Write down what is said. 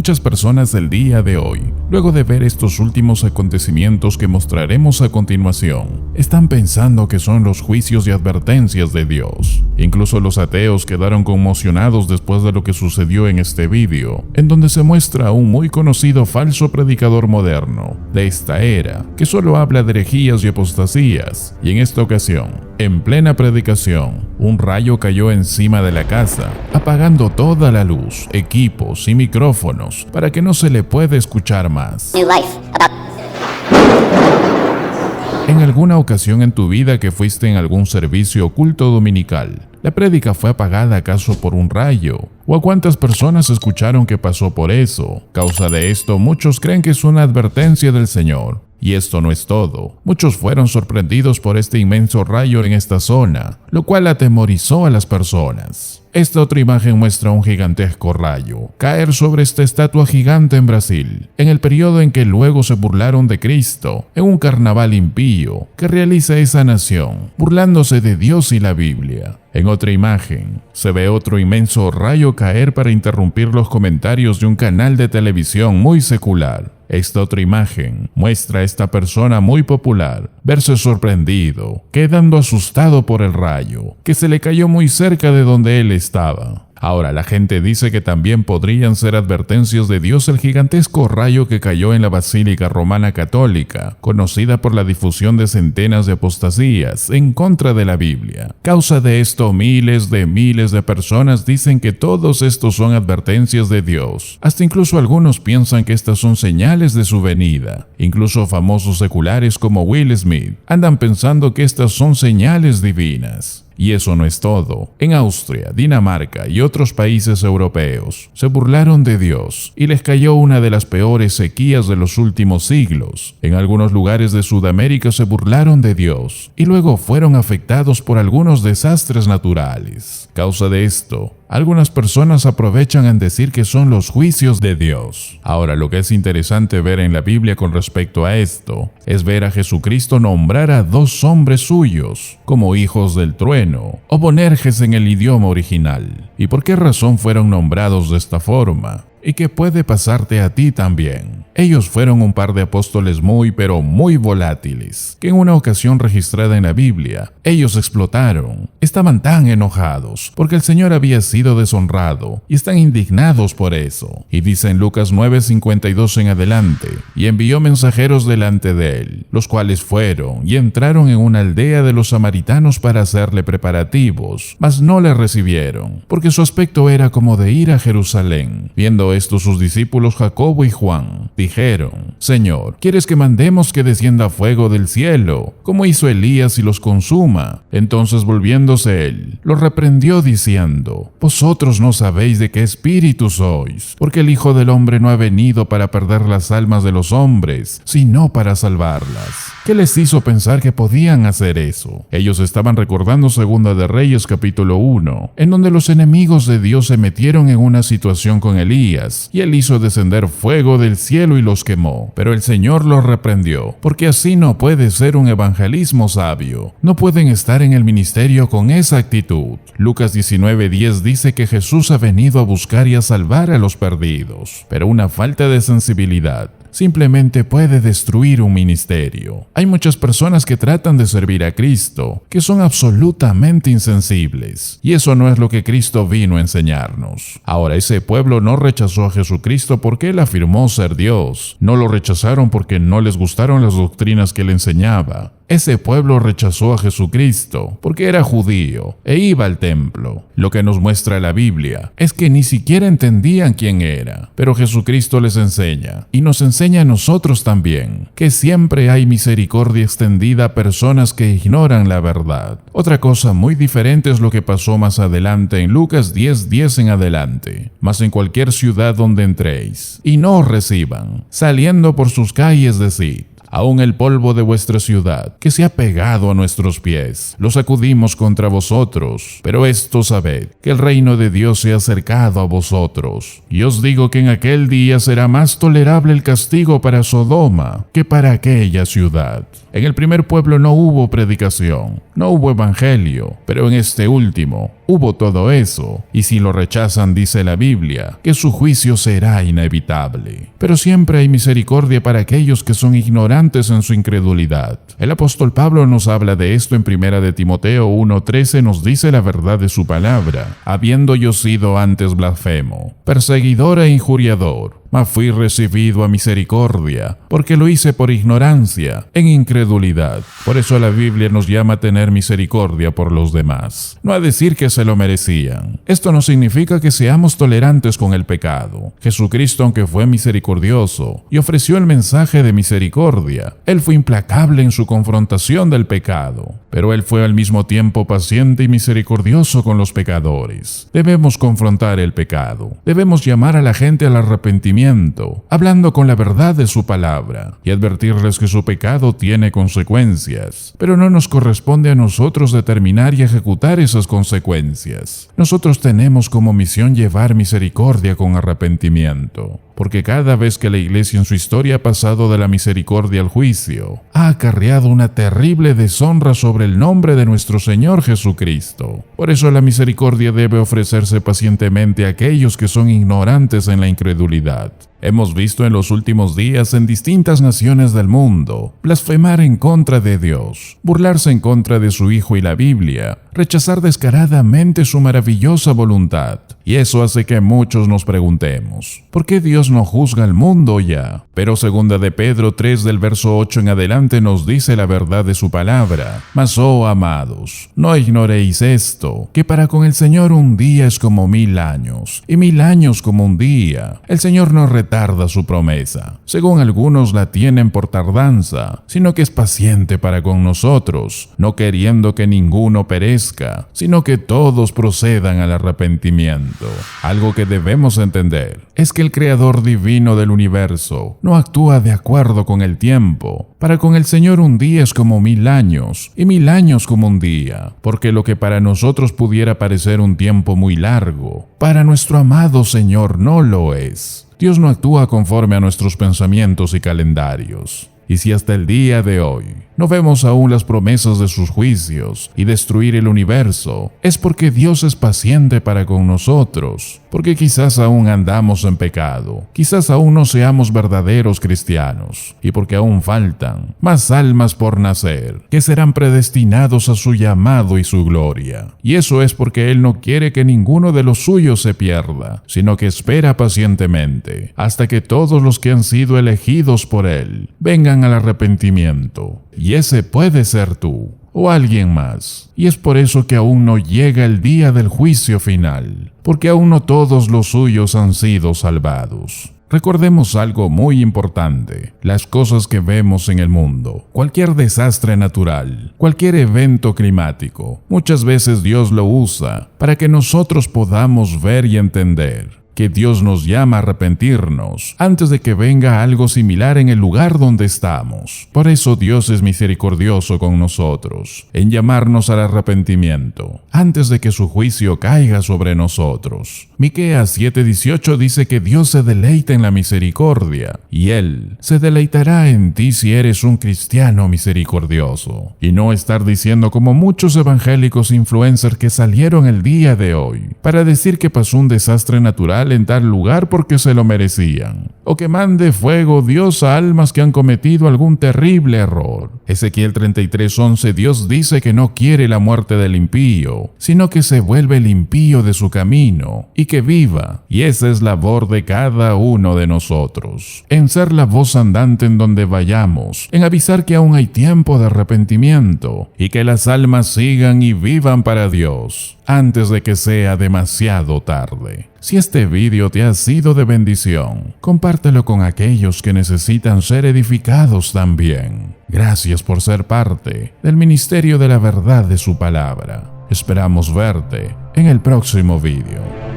Muchas personas el día de hoy, luego de ver estos últimos acontecimientos que mostraremos a continuación, están pensando que son los juicios y advertencias de Dios. Incluso los ateos quedaron conmocionados después de lo que sucedió en este vídeo, en donde se muestra a un muy conocido falso predicador moderno de esta era, que solo habla de herejías y apostasías, y en esta ocasión, en plena predicación, un rayo cayó encima de la casa, apagando toda la luz, equipos y micrófonos para que no se le pueda escuchar más. En alguna ocasión en tu vida que fuiste en algún servicio oculto dominical, ¿la prédica fue apagada acaso por un rayo? ¿O a cuántas personas escucharon que pasó por eso? Causa de esto, muchos creen que es una advertencia del Señor. Y esto no es todo. Muchos fueron sorprendidos por este inmenso rayo en esta zona, lo cual atemorizó a las personas. Esta otra imagen muestra un gigantesco rayo caer sobre esta estatua gigante en Brasil, en el periodo en que luego se burlaron de Cristo, en un carnaval impío que realiza esa nación, burlándose de Dios y la Biblia. En otra imagen, se ve otro inmenso rayo caer para interrumpir los comentarios de un canal de televisión muy secular. Esta otra imagen muestra a esta persona muy popular verse sorprendido, quedando asustado por el rayo, que se le cayó muy cerca de donde él estaba. Ahora, la gente dice que también podrían ser advertencias de Dios el gigantesco rayo que cayó en la Basílica Romana Católica, conocida por la difusión de centenas de apostasías en contra de la Biblia. Causa de esto, miles de personas dicen que todos estos son advertencias de Dios. Hasta incluso algunos piensan que estas son señales de su venida. Incluso famosos seculares como Will Smith andan pensando que estas son señales divinas. Y eso no es todo. En Austria, Dinamarca y otros países europeos se burlaron de Dios y les cayó una de las peores sequías de los últimos siglos. En algunos lugares de Sudamérica se burlaron de Dios y luego fueron afectados por algunos desastres naturales. Causa de esto, algunas personas aprovechan en decir que son los juicios de Dios. Ahora, lo que es interesante ver en la Biblia con respecto a esto es ver a Jesucristo nombrar a dos hombres suyos como hijos del trueno, o Bonerges en el idioma original. ¿Y por qué razón fueron nombrados de esta forma? Y que puede pasarte a ti también. Ellos fueron un par de apóstoles muy volátiles, que en una ocasión registrada en la Biblia, ellos explotaron. Estaban tan enojados porque el Señor había sido deshonrado y están indignados por eso. Y dice en Lucas 9:52 en adelante, y envió mensajeros delante de él, los cuales fueron y entraron en una aldea de los samaritanos para hacerle preparativos, mas no le recibieron, porque su aspecto era como de ir a Jerusalén. Viendo esto, sus discípulos Jacobo y Juan dijeron: Señor, ¿quieres que mandemos que descienda fuego del cielo, como hizo Elías, y los consuma? Entonces, volviéndose él, los reprendió diciendo: Vosotros no sabéis de qué espíritu sois, porque el Hijo del Hombre no ha venido para perder las almas de los hombres, sino para salvarlas. ¿Qué les hizo pensar que podían hacer eso? Ellos estaban recordando Segunda de Reyes capítulo 1, en donde los enemigos de Dios se metieron en una situación con Elías, y él hizo descender fuego del cielo y los quemó. Pero el Señor los reprendió, porque así no puede ser un evangelismo sabio. No pueden estar en el ministerio con esa actitud. Lucas 19:10 dice que Jesús ha venido a buscar y a salvar a los perdidos, pero una falta de sensibilidad simplemente puede destruir un ministerio. Hay muchas personas que tratan de servir a Cristo, que son absolutamente insensibles, y eso no es lo que Cristo vino a enseñarnos. Ahora, ese pueblo no rechazó a Jesucristo porque él afirmó ser Dios. No lo rechazaron porque no les gustaron las doctrinas que él enseñaba. Ese pueblo rechazó a Jesucristo porque era judío e iba al templo. Lo que nos muestra la Biblia es que ni siquiera entendían quién era, pero Jesucristo les enseña, y nos enseña a nosotros también, que siempre hay misericordia extendida a personas que ignoran la verdad. Otra cosa muy diferente es lo que pasó más adelante en Lucas 10:10 en adelante. Mas en cualquier ciudad donde entréis, y no os reciban, saliendo por sus calles decid: aún el polvo de vuestra ciudad, que se ha pegado a nuestros pies, lo sacudimos contra vosotros. Pero esto sabed, que el reino de Dios se ha acercado a vosotros. Y os digo que en aquel día será más tolerable el castigo para Sodoma que para aquella ciudad. En el primer pueblo no hubo predicación, no hubo evangelio, pero en este último hubo todo eso, y si lo rechazan, dice la Biblia, que su juicio será inevitable. Pero siempre hay misericordia para aquellos que son ignorantes en su incredulidad. El apóstol Pablo nos habla de esto en 1 de Timoteo 1:13, nos dice la verdad de su palabra: habiendo yo sido antes blasfemo, perseguidor e injuriador, mas fui recibido a misericordia, porque lo hice por ignorancia, en incredulidad. Por eso la Biblia nos llama a tener misericordia por los demás, no a decir que se lo merecían. Esto no significa que seamos tolerantes con el pecado. Jesucristo, aunque fue misericordioso y ofreció el mensaje de misericordia, Él fue implacable en su confrontación del pecado, pero Él fue al mismo tiempo paciente y misericordioso con los pecadores. Debemos confrontar el pecado. Debemos llamar a la gente al arrepentimiento, hablando con la verdad de su palabra y advertirles que su pecado tiene consecuencias, pero no nos corresponde a nosotros determinar y ejecutar esas consecuencias. Nosotros tenemos como misión llevar misericordia con arrepentimiento, porque cada vez que la Iglesia en su historia ha pasado de la misericordia al juicio, ha acarreado una terrible deshonra sobre el nombre de nuestro Señor Jesucristo. Por eso la misericordia debe ofrecerse pacientemente a aquellos que son ignorantes en la incredulidad. Hemos visto en los últimos días en distintas naciones del mundo blasfemar en contra de Dios, burlarse en contra de su Hijo y la Biblia, rechazar descaradamente su maravillosa voluntad. Y eso hace que muchos nos preguntemos, ¿por qué Dios no juzga al mundo ya? Pero 2 de Pedro 3 del verso 8 en adelante nos dice la verdad de su palabra: mas, oh amados, no ignoréis esto, que para con el Señor un día es como 1000 años, y 1000 años como un día. El Señor no retarda su promesa, según algunos la tienen por tardanza, sino que es paciente para con nosotros, no queriendo que ninguno perezca, sino que todos procedan al arrepentimiento. Algo que debemos entender es que el Creador divino del universo no actúa de acuerdo con el tiempo. Para con el Señor un día es como 1000 años, y 1000 años como un día, porque lo que para nosotros pudiera parecer un tiempo muy largo, para nuestro amado Señor no lo es. Dios no actúa conforme a nuestros pensamientos y calendarios. Y si hasta el día de hoy no vemos aún las promesas de sus juicios y destruir el universo, es porque Dios es paciente para con nosotros, porque quizás aún andamos en pecado, quizás aún no seamos verdaderos cristianos, y porque aún faltan más almas por nacer, que serán predestinados a su llamado y su gloria. Y eso es porque Él no quiere que ninguno de los suyos se pierda, sino que espera pacientemente hasta que todos los que han sido elegidos por Él vengan al arrepentimiento. Y ese puede ser tú o alguien más. Y es por eso que aún no llega el día del juicio final, porque aún no todos los suyos han sido salvados. Recordemos algo muy importante: las cosas que vemos en el mundo, cualquier desastre natural, cualquier evento climático, muchas veces Dios lo usa para que nosotros podamos ver y entender que Dios nos llama a arrepentirnos antes de que venga algo similar en el lugar donde estamos. Por eso Dios es misericordioso con nosotros, en llamarnos al arrepentimiento, antes de que su juicio caiga sobre nosotros. Miqueas 7:18 dice que Dios se deleita en la misericordia, y Él se deleitará en ti si eres un cristiano misericordioso. Y no estar diciendo como muchos evangélicos influencers que salieron el día de hoy para decir que pasó un desastre natural en tal lugar porque se lo merecían, o que mande fuego Dios a almas que han cometido algún terrible error. Ezequiel 33:11, Dios dice que no quiere la muerte del impío, sino que se vuelve el impío de su camino y que viva. Y esa es labor de cada uno de nosotros, en ser la voz andante en donde vayamos, en avisar que aún hay tiempo de arrepentimiento y que las almas sigan y vivan para Dios antes de que sea demasiado tarde. Si este vídeo te ha sido de bendición, compártelo con aquellos que necesitan ser edificados también. Gracias por ser parte del ministerio de la verdad de su palabra. Esperamos verte en el próximo vídeo.